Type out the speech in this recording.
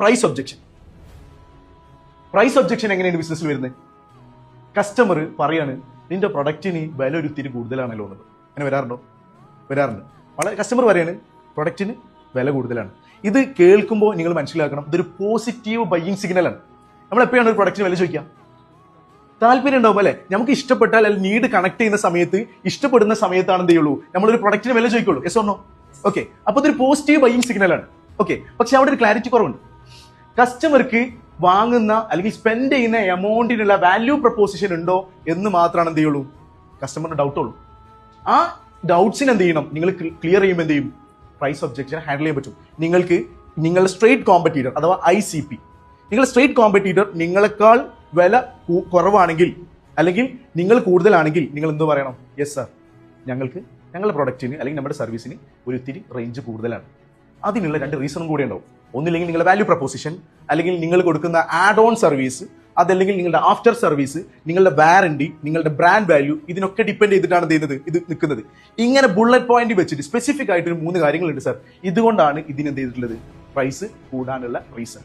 Price objection. Price objection എങ്ങനെയാണ് ബിസിനസ്സിൽ വരുന്നത്? കസ്റ്റമർ പറയാണ് നിന്റെ പ്രൊഡക്റ്റിന് വില ഒരു ഇത്തിരി കൂടുതലാണല്ലോ എന്നത്. അങ്ങനെ വരാറുണ്ട്. വളരെ കസ്റ്റമർ പറയാണ് പ്രൊഡക്റ്റിന് വില കൂടുതലാണ്. ഇത് കേൾക്കുമ്പോൾ നിങ്ങൾ മനസ്സിലാക്കണം, ഇതൊരു പോസിറ്റീവ് ബൈയിങ് സിഗ്നലാണ്. നമ്മൾ എപ്പോഴാണ് ഒരു പ്രൊഡക്റ്റിന് വില ചോദിക്കുക? താല്പര്യം ഉണ്ടാവും അല്ലെ? നമുക്ക് ഇഷ്ടപ്പെട്ടാൽ അല്ലെങ്കിൽ നീഡ് കണക്ട് ചെയ്യുന്ന സമയത്ത്, ഇഷ്ടപ്പെടുന്ന സമയത്താണ് എന്ത് ചെയ്യുള്ളൂ നമ്മളൊരു പ്രൊഡക്റ്റിന് വില ചോദിക്കുള്ളൂ. Yes or no? ഓക്കെ, അപ്പൊ ഇതൊരു പോസിറ്റീവ് ബൈയിങ് സിഗ്നലാണ്. ഓക്കെ, പക്ഷെ അവിടെ ഒരു ക്ലാരിറ്റി കുറവുണ്ട്. കസ്റ്റമർക്ക് വാങ്ങുന്ന അല്ലെങ്കിൽ സ്പെൻഡ് ചെയ്യുന്ന എമൗണ്ടിനുള്ള വാല്യൂ പ്രപ്പോസിഷൻ ഉണ്ടോ എന്ന് മാത്രമാണ് എന്ത് ചെയ്യുള്ളൂ കസ്റ്റമറിന് ഡൗട്ട് ഉള്ളൂ. ആ ഡൗട്ട്സിന് എന്ത് ചെയ്യണം? നിങ്ങൾ ക്ലിയർ ചെയ്യുമ്പോൾ എന്ത് ചെയ്യും? പ്രൈസ് ഒബ്ജക്ഷൻ ഹാൻഡിൽ ചെയ്യാൻ പറ്റും. നിങ്ങൾക്ക് നിങ്ങളുടെ സ്ട്രേറ്റ് കോമ്പറ്റീറ്റർ അഥവാ ICP, നിങ്ങളുടെ സ്ട്രേറ്റ് കോമ്പറ്റീറ്റർ നിങ്ങളെക്കാൾ വില കുറവാണെങ്കിൽ അല്ലെങ്കിൽ നിങ്ങൾ കൂടുതലാണെങ്കിൽ നിങ്ങൾ എന്ത് പറയണം? യെസ് സാർ, ഞങ്ങളുടെ പ്രൊഡക്റ്റിന് അല്ലെങ്കിൽ നമ്മുടെ സർവീസിന് ഒരു ഇത്തിരി റേഞ്ച് കൂടുതലാണ്. അതിനുള്ള 2 റീസണും കൂടി ഉണ്ടാവും. ഒന്നില്ലെങ്കിൽ നിങ്ങളുടെ വാല്യൂ പ്രപ്പോസിഷൻ, അല്ലെങ്കിൽ നിങ്ങൾ കൊടുക്കുന്ന ആഡ് ഓൺ സർവീസ്, അതല്ലെങ്കിൽ നിങ്ങളുടെ ആഫ്റ്റർ സർവീസ്, നിങ്ങളുടെ വാറണ്ടി, നിങ്ങളുടെ ബ്രാൻഡ് വാല്യൂ, ഇതിനൊക്കെ ഡിപ്പെൻഡ് ചെയ്തിട്ടാണ് ഇത് നിൽക്കുന്നത്. ഇങ്ങനെ ബുള്ളറ്റ് പോയിന്റ് വെച്ചിട്ട് സ്പെസിഫിക് ആയിട്ട് 3 കാര്യങ്ങളുണ്ട് സാർ. ഇതുകൊണ്ടാണ് ഇതിനെന്ത് ചെയ്തിട്ടുള്ളത്? പ്രൈസ് കൂടാനുള്ള റീസൺ.